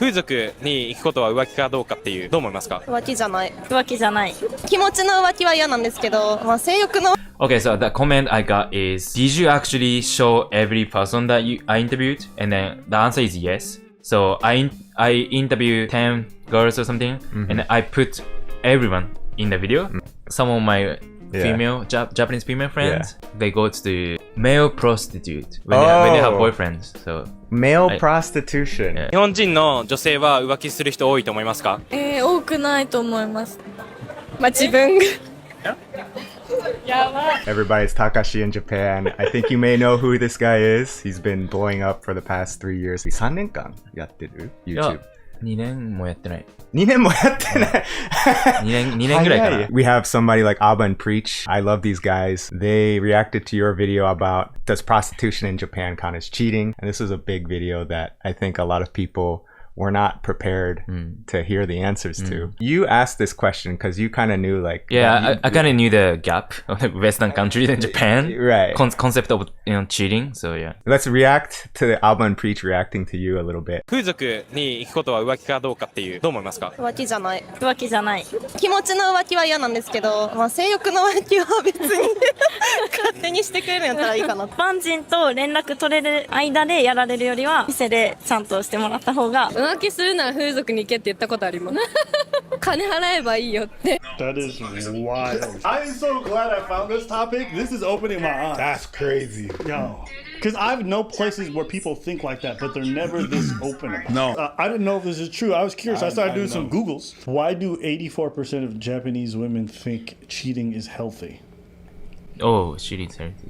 風俗に行くことは浮気かどうかっていう、どう思いますか？浮気じゃない。浮気じゃない。気持ちの浮気は嫌なんですけど、まあ性欲の。Okay, so the comment I got is, did you actually show every person that I interviewed? And then the answer is yes. So I interviewed 10 girls or something, and I put everyone in the video. Some of my female Japanese female friends, they go to the male prostitute when they have boyfriends. So male prostitution. 日本人の女性は浮気する人多いと思いますか？多くないと思います。まあ自分が。Everybody's TAKASHii in Japan. I think you may know who this guy is. He's been blowing up for the past 3 years. 3年間やってる YouTube. 2年もやってない。2年もやってない。2年ぐらいかな。We have somebody like Abba and Preach. I love these guys. They reacted to your video about does prostitution in Japan count as cheating? And this was a big video that I think a lot of people were not prepared to hear the answers to. You asked this question because you kind of knew like... Yeah, I kind of knew the gap of the Western countries and Japan. Right. Concept of cheating, so yeah. Let's react to the Abba and Preach reacting to you a little bit. 風俗に行くことは浮気かどうかっていう、どう思いますか？浮気じゃない。浮気じゃない。気持ちの浮気は嫌なんですけど、まあ性欲の浮気は別に勝手にしてくれるんやったらいいかな。一般人と連絡取れる間でやられるよりは、店でちゃんとしてもらった方が。浮気するなら風俗に行けって言ったことあります。金払えばいいよって。That is wild. I am so glad I found this topic. This is opening my eyes. That's crazy. Yo. Because I've known places where people think like that, but they're never this open. No. I didn't know if this is true. I was curious. I started doing some Googles. Why do 84% of Japanese women think cheating is healthy? Oh, cheating is healthy.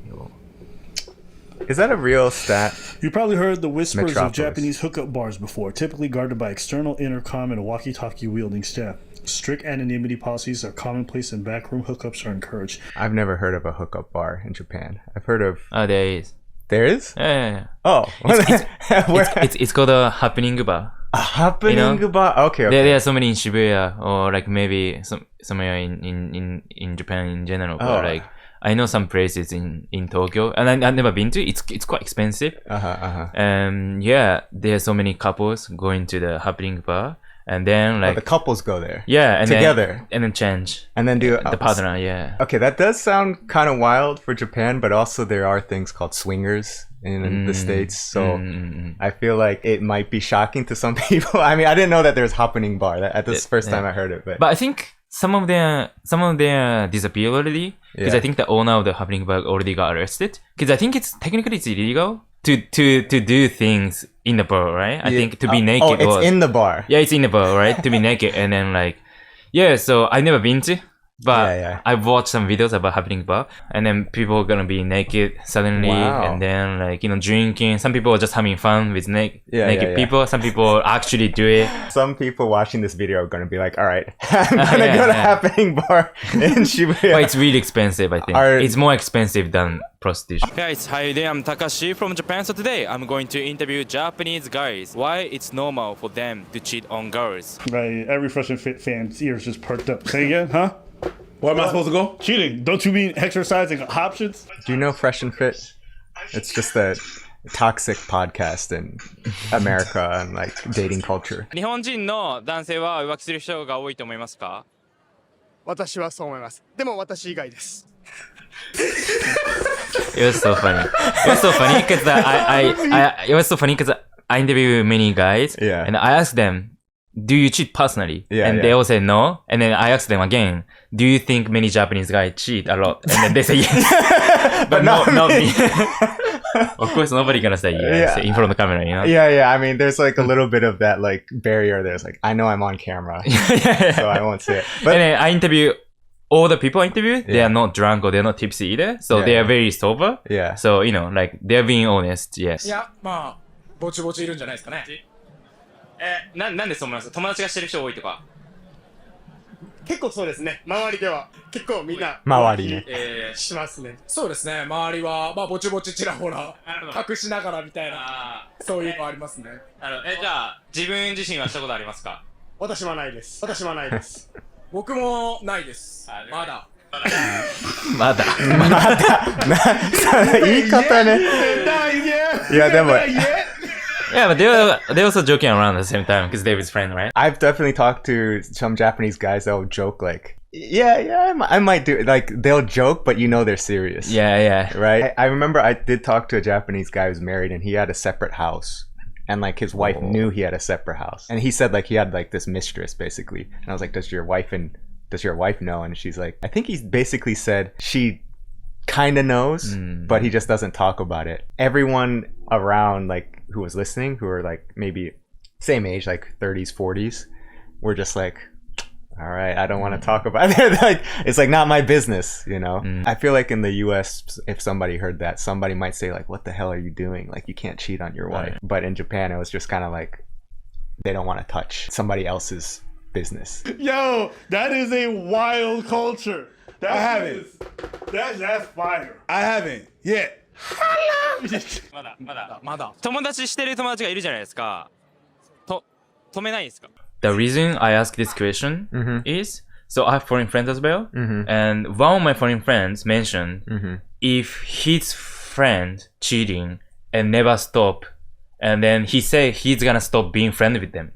Is that a real stat? You probably heard the whispers of Japanese hookup bars before, typically guarded by external intercom and a walkie-talkie wielding staff. Strict anonymity policies are commonplace and backroom hookups are encouraged. I've never heard of a hookup bar in Japan. I've heard of... Oh, there is. There is? Yeah. Oh. It's called a happening bar. A happening bar? Okay. There are so many in Shibuya, or like maybe somewhere in Japan in general, but like... I know some places in Tokyo, and I've never been to. It's quite expensive. Yeah, there are so many couples going to the happening bar, and then like the couples go there. Yeah, and together, and then change, and then do the partner. Yeah. Okay, that does sound kind of wild for Japan, but also there are things called swingers in the States, so I feel like it might be shocking to some people. I mean, I didn't know that there's happening bar. That's the first time I heard it, but I think. Some of them disappeared already because I think the owner of the happening bar already got arrested. Because I think it's illegal to do things in the bar, right? I think to be naked. Oh, it's in the bar. Yeah, it's in the bar, right? To be naked and then like, yeah. So I've never been to, but I've watched some videos about happening bar, and then people are gonna be naked suddenly, and then like drinking. Some people are just having fun with naked people. Some people actually do it. Some people watching this video are gonna be like, "All right, I'm gonna go to happening bar in Shibuya." But it's really expensive. I think it's more expensive than prostitution. Guys, hi there. I'm Takashi from Japan. So today I'm going to interview Japanese guys. Why it's normal for them to cheat on girls? Right. Every Fresh and Fit fan's ears just perked up. Say again, huh? Where am I supposed to go? Cheating. Don't you mean exercising options? Do you know Fresh and Fit? It's just a toxic podcast in America and like dating culture. 日本人の男性は浮気する人が多いと思いますか？私はそう思います。でも私以外です。It was so funny. It was so funny because it was so funny because I interviewed many guys, and I asked them, do you cheat personally? They all say no. And then I asked them again, do you think many Japanese guys cheat a lot? And then they say yes. But not me. Of course, nobody gonna say yes in front of the camera, Yeah. I mean, there's like a little bit of that like barrier. There's like, I know I'm on camera, so I won't say it. But and then I interview all the people I interviewed. They are not drunk or they're not tipsy either. So they are very sober. So like they're being honest. Yes. いや、まあぼちぼちいるんじゃないですかね。なんでそう思います？友達がしてる人多いとか？結構そうですね。周りでは結構みんな周りね。しますね。そうですね。周りはまあぼちぼちちらほら隠しながらみたいなそういうのありますね。じゃあ自分自身はしたことありますか？私はないです。私はないです。僕もないです。まだ。まだ。言い方ね。いやでも。Yeah, but they're also joking around at the same time because they're his friend, right? I've definitely talked to some Japanese guys that will joke like, yeah, I might do it. Like they'll joke, but you know they're serious. Yeah. Right? I remember I did talk to a Japanese guy who's married and he had a separate house. And like his wife knew he had a separate house. And he said like he had like this mistress basically. And I was like, does your wife know? And she's like, I think he basically said she kind of knows, but he just doesn't talk about it. Everyone around like who was listening, who were like maybe same age, like 30s, 40s, were just like, all right, I don't want to talk about it. Like it's like not my business, you know. I feel like in the US, if somebody heard that, somebody might say like, what the hell are you doing? Like you can't cheat on your wife. But in Japan, it was just kind of like they don't want to touch somebody else's business. Yo, that is a wild culture. I haven't. That's fire. I haven't yet. まだ友達してる友達がいるじゃないですか。止めないですか？ The reason I ask this question is so I have foreign friends as well, and one of my foreign friends mentioned if his friend cheating and never stop, and then he say he's gonna stop being friend with them,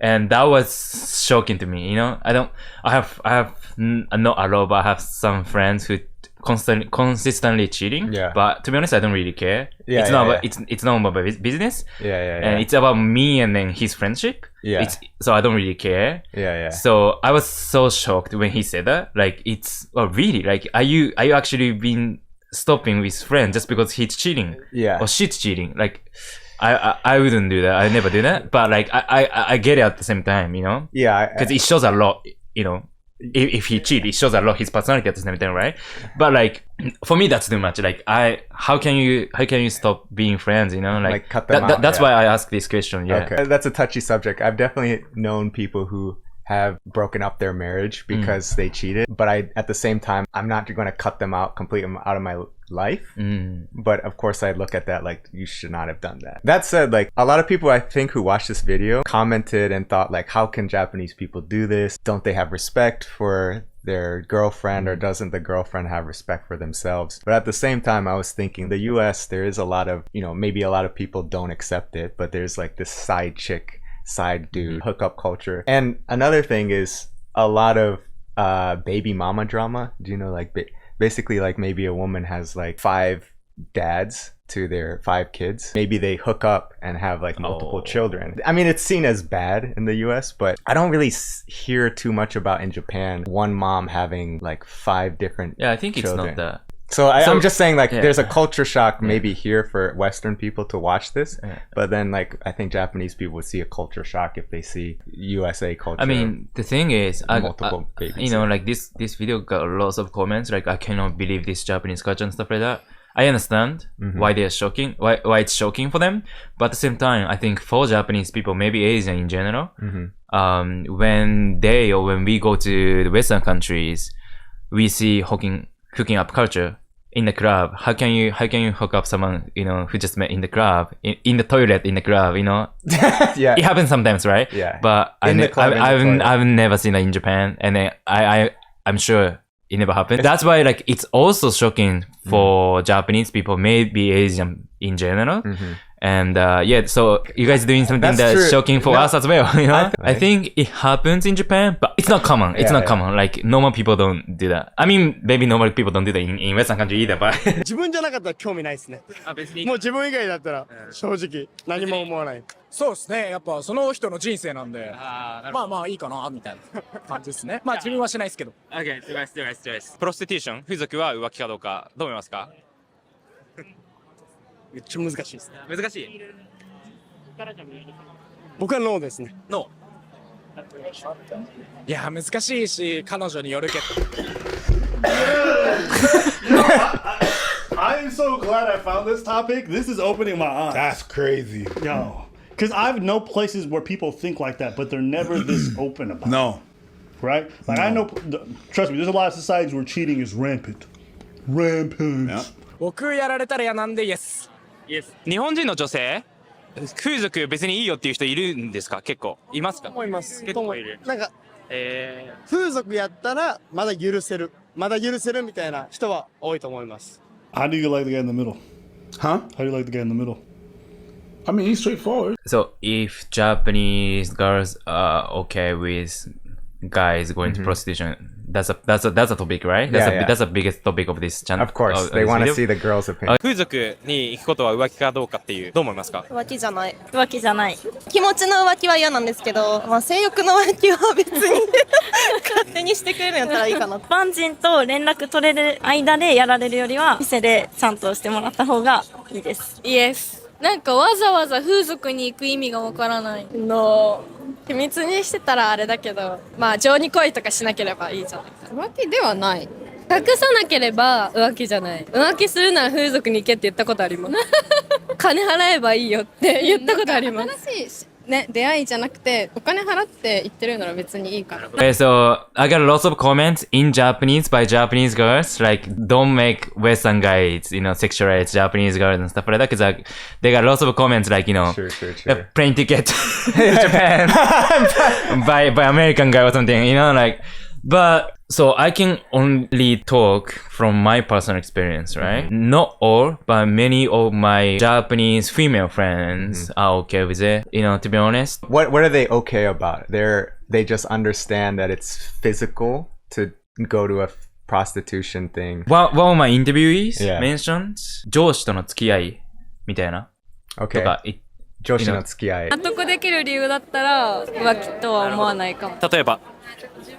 and that was shocking to me. You know, I have not a lot, but I have some friends who consistently cheating. Yeah. But to be honest, I don't really care. Yeah, it's yeah, not yeah. about it's not about business. Yeah. And it's about me and then his friendship. Yeah. So I don't really care. Yeah. So I was so shocked when he said that. Like really? Like are you actually been stopping with friends just because he's cheating? Yeah. Or she's cheating? Like I wouldn't do that. I never do that. But like I get it at the same time, you know? Yeah. Because it shows a lot, you know. If he cheat, it shows a lot his personality at the same time, right? But like for me, that's too much. Like how can you stop being friends? You know, like cut them out. That's why I asked this question. Yeah. Okay, that's a touchy subject. I've definitely known people who have broken up their marriage because they cheated, but at the same time, I'm not going to cut them out completely out of my life. But of course, I look at that like you should not have done that. That said, like a lot of people I think who watched this video commented and thought like, how can Japanese people do this? Don't they have respect for their girlfriend, or doesn't the girlfriend have respect for themselves? But at the same time, I was thinking the US, there is a lot of, you know, maybe a lot of people don't accept it, but there's like this side chick, side dude hookup culture. And another thing is a lot of baby mama drama. Do you know, like basically like maybe a woman has like 5 dads to their 5 kids. Maybe they hook up and have like multiple children. I mean, it's seen as bad in the US, but I don't really hear too much about in Japan one mom having like 5 different I think children. it's not that. So I'm just saying like there's a culture shock maybe here for Western people to watch this, but then like I think Japanese people would see a culture shock if they see USA culture. I mean, the thing is, multiple babies. You know, like this video got lots of comments like I cannot believe this Japanese culture and stuff like that. I understand why they're shocking, why it's shocking for them, but at the same time, I think for Japanese people, maybe Asian in general, when we go to the Western countries, we see hooking up culture in the club. How can you hook up someone, you know, who just met in the club, in the toilet in the club, you know? Yeah, it happens sometimes, right? Yeah, but I've never seen that in Japan, and I'm sure it never happened. That's why like it's also shocking for Japanese people, maybe Asian in general. And so you guys doing something that's shocking for us as well, you know? I think it happens in Japan, but it's not common. It's not common. Like normal people don't do that. I mean, maybe normal people don't do that in Western country either, but 自分じゃなかったら興味ないですね。もう自分以外だったら正直何も思わない。そうですね。やっぱその人の人生なんで、まあいいかなみたいな感じですね。まあ自分はしないですけど。Okay, プロスティテューション、風俗は浮気かどうか、どう思いますか？めっちゃ難しいですね。難しい。僕はノーですね。ノいや難しいし彼女によるけど。I'm so glad I found this topic. This is opening my eyes. That's crazy. Yo. Because I've known places where people think like that, but they're never this open about it. Right? Like I know, trust me, there's a lot of societies where cheating is rampant. Yeah. 僕やられたら嫌なんでイエス。日本人の女性、風俗別にいいよっていう人いるんですか？結構いますか？思います。結構いる。なんか、風俗やったらまだ許せるみたいな人は多いと思います。How do you like the guy in the middle? Huh? How do you like the guy in the middle? I mean, he's straightforward. So if Japanese girls are okay with guys going to prostitution, that's a topic, right? That's the biggest topic of this channel. Of course, they want to see the girls' opinion. 風俗に行くことは浮気かどうかっていう、どう思いますか？浮気じゃない。浮気じゃない。気持ちの浮気は嫌なんですけど、性欲の浮気は別に勝手にしてくれるんやったらいいかな。一般人と連絡取れる間でやられるよりは、店でちゃんとしてもらった方がいいです。イエス。なんかわざわざ風俗に行く意味がわからないの。秘密にしてたらあれだけど、まあ情に恋とかしなければいいじゃないか。浮気ではない。隠さなければ浮気じゃない。浮気するなら風俗に行けって言ったことあります。金払えばいいよって言ったことあります。新しいね、出会いじゃなくてお金払って言ってるなら別にいいから。Okay, so I got lots of comments in Japanese by Japanese girls, like don't make Western guys, sexualize Japanese girls and stuff like that. Because they got lots of comments like, Sure. plane ticket to Japan by American guy or something, like. But so I can only talk from my personal experience, right? Not all, but many of my Japanese female friends are okay with it. To be honest. What are they okay about? They just understand that it's physical to go to a prostitution thing. One of my interviewees mentioned 上司との付き合いみたいな。Okay. とか上司の付き合い。納得できる理由だったら浮気とは思わないかも。例えば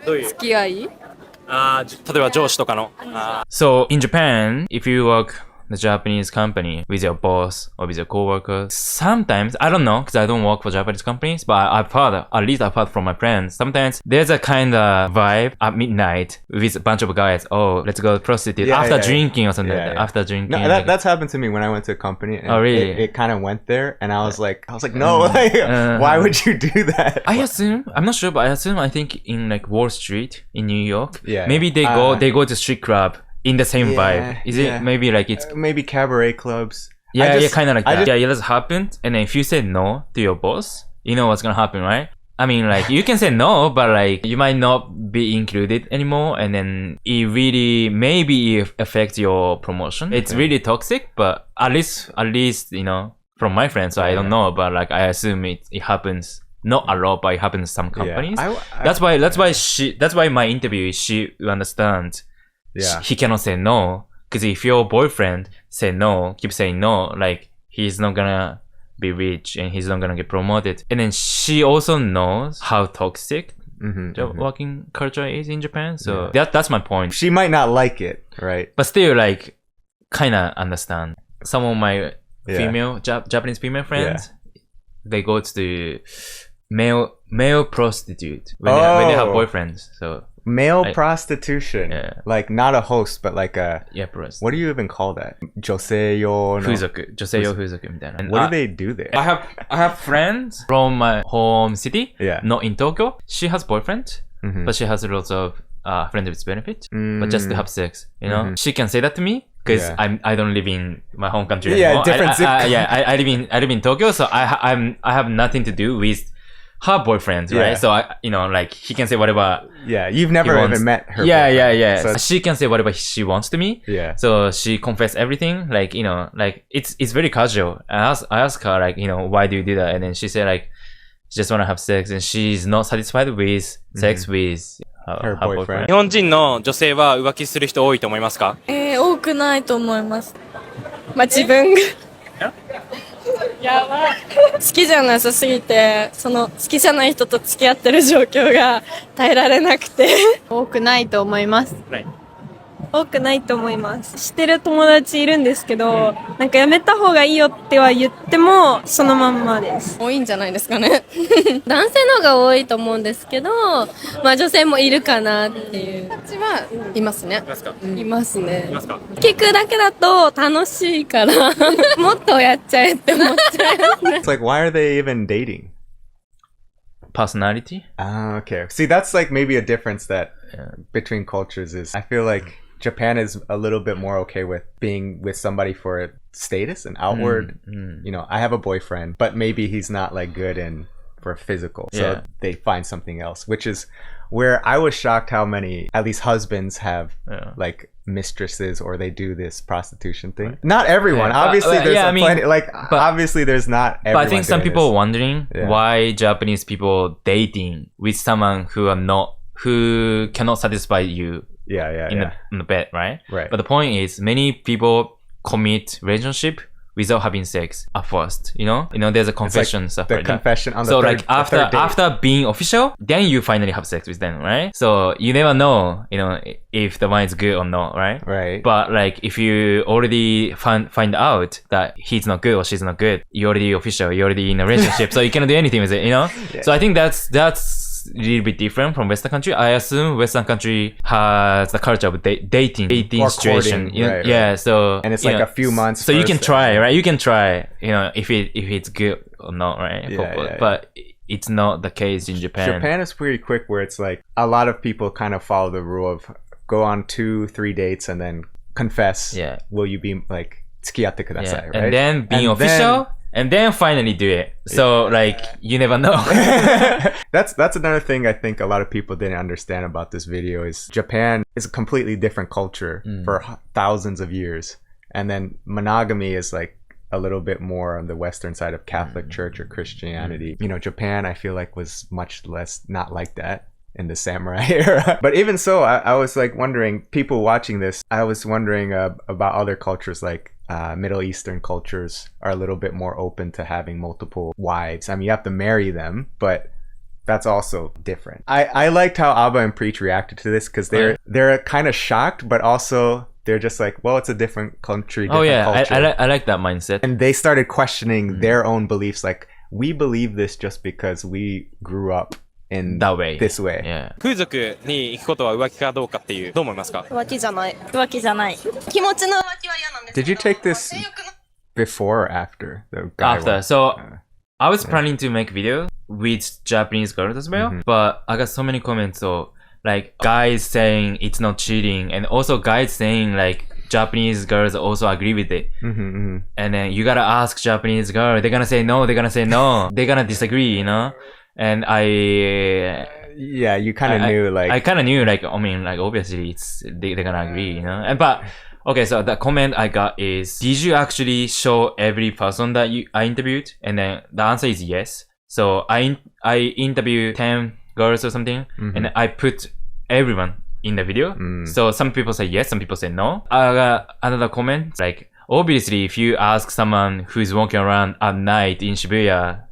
どういう付き合い？例えば上司とかの。So in Japan, if you work the Japanese company with your boss or with your coworkers, sometimes, I don't know, because I don't work for Japanese companies, but I've heard from my friends, sometimes there's a kind of vibe at midnight with a bunch of guys, oh, let's go prostitute after drinking or something. After drinking. No, that's happened to me when I went to a company. And oh, really? It kind of went there, and I was like, no, why would you do that? I assume, I'm not sure, but I think in like Wall Street in New York, Yeah. maybe they go to street club in the same vibe. Is it maybe like it's maybe cabaret clubs? Yeah, kind of like that. Yeah, that's happened. And then if you say no to your boss, you know what's gonna happen, right? I mean, like you can say no, but like you might not be included anymore, and then it really maybe affects your promotion. It's really toxic, but at least from my friends, so I don't know, but like I assume it happens. Not a lot, but it happens in some companies. That's why my interview, she understands. Yeah. He cannot say no, because if your boyfriend say no, keep saying no, like he's not gonna be rich and he's not gonna get promoted. And then she also knows how toxic the working culture is in Japan. So that's my point. She might not like it, right? But still, like, kind of understand. Some of my Japanese female friends, they go to the male prostitute when they have boyfriends. So male prostitution, like not a host, but like a prostitute. What do you even call that? 女性用風俗みたいな。What do they do there? I have friends from my home city, not in Tokyo. She has boyfriend, but she has lots of friends with benefit, but just to have sex, She can say that to me because I don't live in my home country anymore. I live in Tokyo, so I have nothing to do with her boyfriend, right? So like he can say whatever. Yeah, you've never even met her. Yeah. So she can say whatever she wants to me. Yeah. So she confess everything, like like it's very casual. I ask her like why do you do that, and then she said like she just want to have sex, and she's not satisfied with sex with her boyfriend. 日本人の女性は浮気する人多いと思いますか？多くないと思います。まあ自分がやば好きじゃなさすぎて、その好きじゃない人と付き合ってる状況が耐えられなくて多くないと思います。多くないと思います。知ってる友達いるんですけど、なんかやめた方がいいよっては言ってもそのまんまです。多いんじゃないですかね。男性の方が多いと思うんですけど、まあ女性もいるかなっていう。私はいますね。いますね。聞くだけだと楽しいからもっとやっちゃえって思っちゃいますね。It's like, why are they even dating? Personality? Okay. See, that's like maybe a difference that between cultures is I feel like Japan is a little bit more okay with being with somebody for status and outward. I have a boyfriend, but maybe he's not like good in for physical. Yeah. So they find something else, which is where I was shocked how many, at least husbands have like mistresses or they do this prostitution thing. Not everyone. Obviously there's plenty, like obviously there's not everyone. But I think some people are wondering Yeah. why Japanese people dating with someone who cannot satisfy you in the bed, right? Right. But the point is, many people commit relationship without having sex at first. You know, there's a confession stuff. The right now. confession on the so third, like after being official, then you finally have sex with them, right? So you never know, if the one is good or not, right? Right. But like if you already find out that he's not good or she's not good, you're already official, you're already in a relationship, so you cannot do anything with it, Yeah. So I think that's a little bit different from Western country. I assume Western country has the culture of dating or situation. courting, right, Yeah, so and it's like a few months. So you can first, try, right? You can try, if it's good or not, right? But it's not the case in Japan. Japan is pretty quick, where it's like a lot of people kind of follow the rule of go on 2-3 dates and then confess. Yeah. Will you be like 付き合ってください, right? And then being official. And then finally do it. So like you never know. That's another thing I think a lot of people didn't understand about this video is Japan is a completely different culture for thousands of years. And then monogamy is like a little bit more on the Western side of Catholic Church or Christianity. Japan I feel like was much less not like that in the samurai era. But even so, I was like wondering, people watching this, I was wondering about other cultures like Middle Eastern cultures are a little bit more open to having multiple wives. I mean, you have to marry them, but that's also different. I liked how Abba and Preach reacted to this because they're kind of shocked, but also they're just like, well, it's a different country, different culture. I like that mindset. And they started questioning their own beliefs, like, we believe this just because we grew up in that way. This way. Yeah. 風俗に行くことは浮気かどうかっていう、どう思いますか？浮気じゃない。浮気じゃない。気持ちの浮気は嫌なんですけど。 Did you take this before or after the guy After. went? So I was planning to make video with Japanese girls as well, but I got so many comments of like guys saying it's not cheating, and also guys saying like Japanese girls also agree with it. And then you gotta ask Japanese girl, they're gonna say no, they're gonna disagree, And yeah, you kind of knew, like, I kind of knew, like, I mean, like, obviously they're gonna agree, But okay, so the comment I got is, did you actually show every person that I interviewed? And then the answer is yes. So I interviewed 10 girls or something, and I put everyone in the video. So some people say yes, some people say no. I got another comment like, obviously if you ask someone who's walking around at night in Shibuya,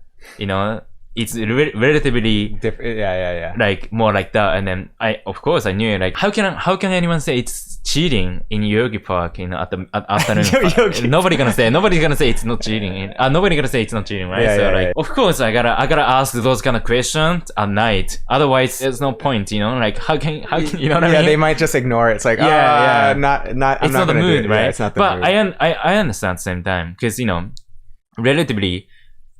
it's relatively different. Yeah. Like more like that. And then of course I knew, like, how can anyone say it's cheating in Yogi Park at the afternoon? Nobody's gonna say it's not cheating. Nobody's gonna say it's not cheating, right? Of course I gotta ask those kind of questions at night. Otherwise there's no point, like how can you know what I mean? They might just ignore it. It's like, not. It's not the mood, right? Yeah, it's not the mood. But I understand at the same time because relatively,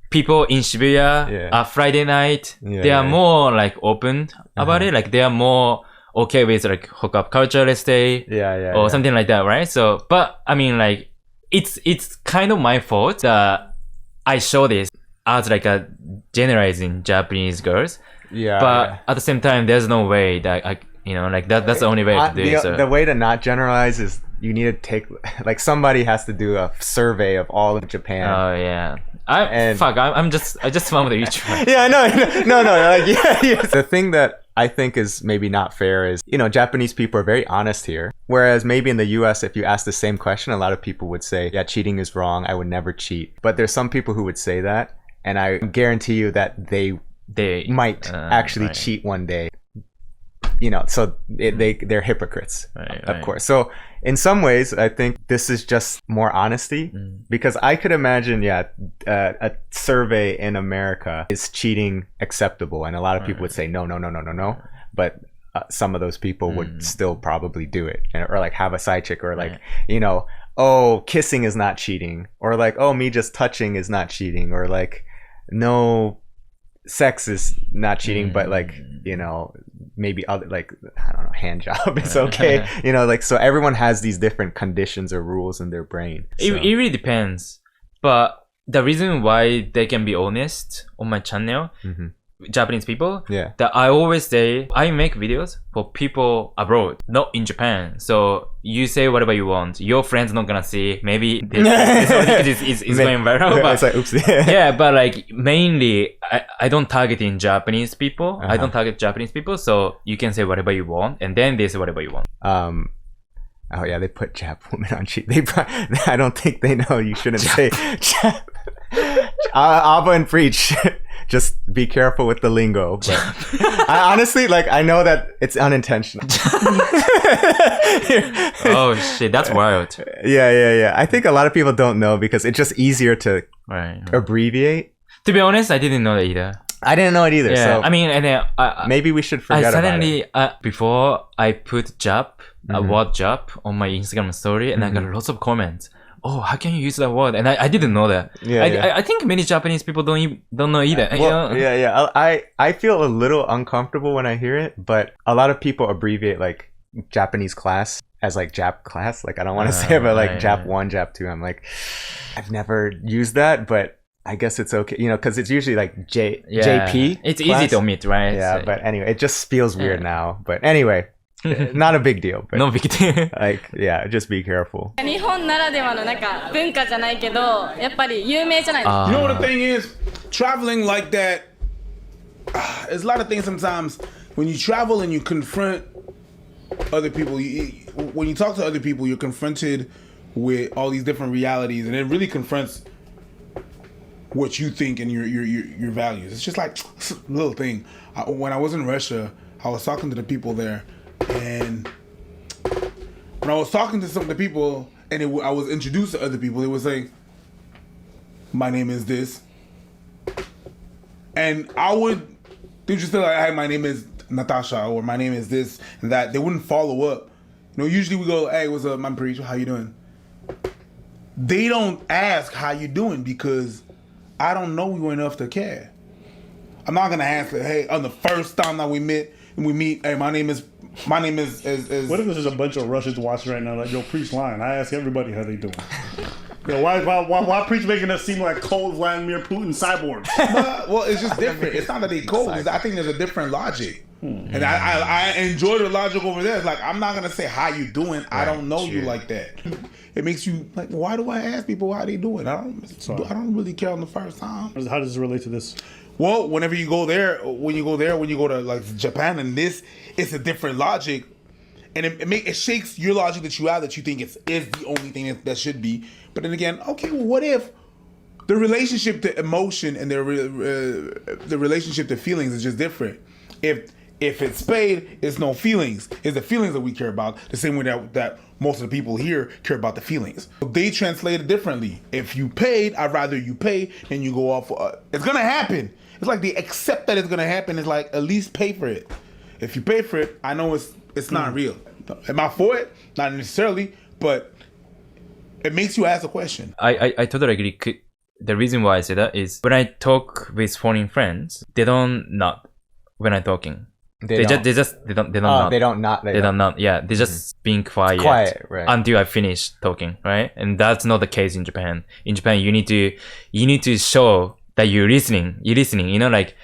people in Shibuya Friday night, they are more like open about it. Like they are more okay with like hookup culture, let's say, or something like that, right? So, but I mean, like it's kind of my fault that I show this as like a generalizing Japanese girls. But at the same time, there's no way that that's the only way to do it. So. The way to not generalize is you need to take, like, somebody has to do a survey of all of Japan. Oh yeah. I just found the YouTube. Yeah, no, like, yeah. The thing that I think is maybe not fair is, Japanese people are very honest here. Whereas maybe in the US, if you ask the same question, a lot of people would say, yeah, cheating is wrong. I would never cheat. But there's some people who would say that. And I guarantee you that they might actually cheat one day. So they're hypocrites, of course. So in some ways, I think this is just more honesty, because I could imagine, a survey in America, is cheating acceptable? And a lot of people would say, no. But some of those people would still probably do it, or like have a side chick, or like, oh, kissing is not cheating, or like, oh, me just touching is not cheating, or like, no, sex is not cheating, but like, maybe other, like, I don't know, hand job is okay. Like, so everyone has these different conditions or rules in their brain. So. It really depends. But the reason why they can be honest on my channel, Japanese people, that I always say I make videos for people abroad, not in Japan. So you say whatever you want. Your friends not gonna see. Maybe this is going viral. But it's like, oops. Yeah, but like mainly I don't target in Japanese people. I don't target Japanese people. So you can say whatever you want, and then they say whatever you want. Oh yeah, they put Jap woman on cheat. I don't think they know you shouldn't say Jap. Abba and preach. Just be careful with the lingo. But I honestly, like, I know that it's unintentional. Oh shit, that's wild. Yeah. I think a lot of people don't know because it's just easier to abbreviate. To be honest, I didn't know that either. I didn't know it either. Yeah, so I mean, and then maybe we should forget about it. Before I put Jap, word Jap on my Instagram story, and I got lots of comments. Oh, how can you use that word? And I didn't know that. I think many Japanese people don't know either. Well, I feel a little uncomfortable when I hear it, but a lot of people abbreviate like Japanese class as like Jap class. Like I don't want to say it, but like Jap 1, Jap 2. I'm like, I've never used that, but I guess it's okay, you know, because it's usually like JP. It's class. easy to omit, right? Yeah, but anyway, it just feels weird now. But anyway, not a big deal. But no big deal. Like, yeah, just be careful. 日本ならではのなんか文化じゃないけど、やっぱり有名じゃないですか。 You know what the thing is? Traveling like that, there's a lot of things sometimes when you travel and you confront other people. When you talk to other people, you're confronted with all these different realities, and it really confronts what you think and your values. It's just like a little thing. When I was in Russia, I was talking to the people there, and when I was talking to some of the people, and I was introduced to other people, it was like, my name is this, and they just say like, hey, my name is Natasha, or my name is this and that. They wouldn't follow up. You know, usually we go, hey, what's up, I'm Preacher, how you doing? They don't ask how you doing because I don't know you enough to care. I'm not gonna ask, hey, on the first time that we meet, hey, my name is. What if there's just a bunch of Russians watching right now? Like, yo, Preach lying. I ask everybody how they doing. Yo, why Preach making us seem like cold Vladimir Putin cyborgs? Well, it's just different. It's not that they cold. I think there's a different logic. And I enjoy the logic over there. It's like, I'm not gonna say how you doing. I don't know you like that. It makes you like, why do I ask people how they doing? I don't really care on the first time. How does this relate to this? Well, whenever you go there, when you go to like Japan and this, it's a different logic, and it shakes your logic that you have, that you think is the only thing that should be. But then again, okay, well, what if the relationship to emotion and the relationship to feelings is just different? If it's paid, it's no feelings. It's the feelings that we care about, the same way that most of the people here care about the feelings. They translate it differently. If you paid, I'd rather you pay and you go off. It's gonna happen. It's like they accept that it's gonna happen. It's like, at least pay for it. If you pay for it, I know it's not real. Am I for it? Not necessarily, but it makes you ask a question. I totally agree. The reason why I say that is when I talk with foreign friends, they don't nod when I'm talking. They don't nod. Yeah, they're just being quiet, right, until I finish talking, right? And that's not the case in Japan. In Japan, you need to show that you're listening, you know, like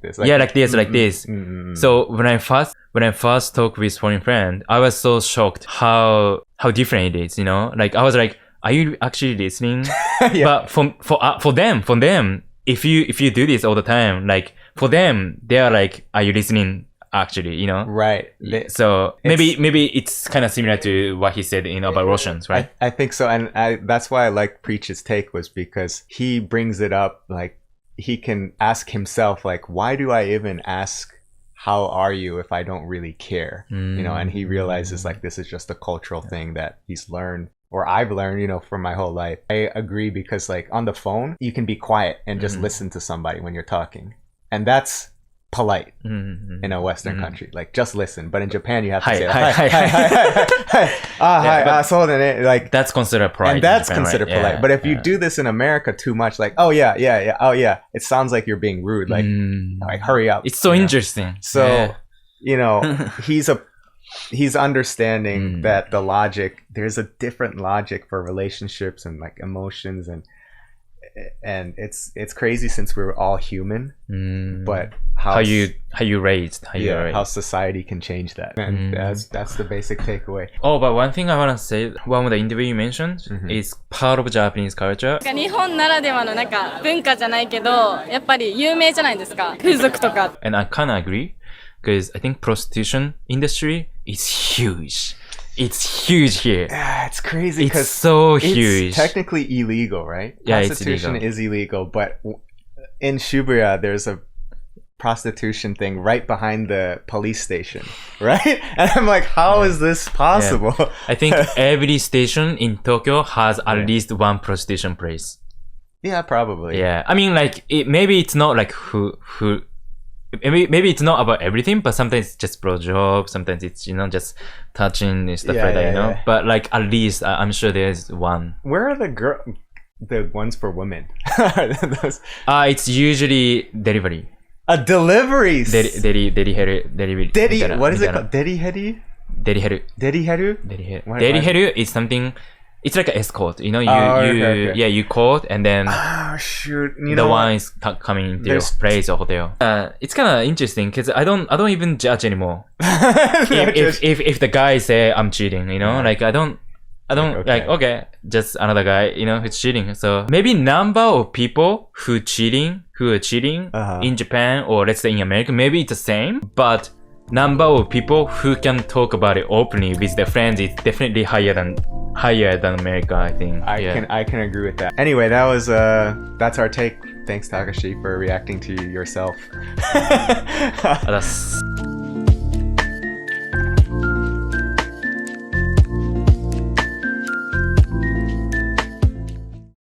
this, like this. So when I first talk with foreign friend, I was so shocked how different it is, you know. Like I was like, are you actually listening? But for them, if you do this all the time, like for them, they are like, are you listening? Actually, you know, right? So maybe it's kind of similar to what he said, you know, about Russians, right? I think so, and that's why I like Preach's take, was because he brings it up, like he can ask himself, like, why do I even ask how are you if I don't really care, you know? And he realizes like this is just a cultural thing that he's learned, or I've learned, you know, from my whole life. I agree, because like on the phone, you can be quiet and just listen to somebody when you're taling, and that's polite in a Western country, like just listen. But in Japan, you have to say hi. So then like that's considered polite, and that's considered polite. But if you do this in America too much, like, oh yeah, it sounds like you're being rude, like hurry up. It's so interesting. So you know, he's understanding that there's a different logic for relationships and like emotions, and and it's crazy since we're all human, but how you raised, how society can change that, and that's the basic takeaway. Oh, but one thing I want to say, one of the interview you mentioned is part of Japanese culture. 日本ならではのなんか文化じゃないけど、やっぱり有名じゃないですか。風俗とか。And I kind of agree, because I think prostitution industry is huge. It's huge here. Yeah, it's crazy. It's so huge. It's technically illegal, right? Yeah, prostitution is illegal, but in Shibuya, there's a prostitution thing right behind the police station, right? And I'm like, how is this possible? Yeah. I think every station in Tokyo has at least one prostitution place. Yeah, probably. Yeah, I mean, like, maybe it's not like maybe it's not about everything, but sometimes it's just blowjob, sometimes it's, you know, just touching and stuff like that, you know? Yeah. But like, at least I'm sure there's one. Where are the ones for women? It's usually delivery. Deliveries. Delivery. What is it called? Delivery? Delivery is something. It's like an escort, you know. You call and then the one is coming into your place or hotel. It's kind of interesting because I don't even judge anymore. if the guy say I'm cheating, you know, like I don't like, okay, just another guy, you know, who's cheating. So maybe number of people who are cheating in Japan, or let's say in America, maybe it's the same, but number of people who can talk about it openly with their friends is definitely higher than America, I think. I can agree with that. Anyway, that's our take. Thanks, Takashi, for reacting to yourself.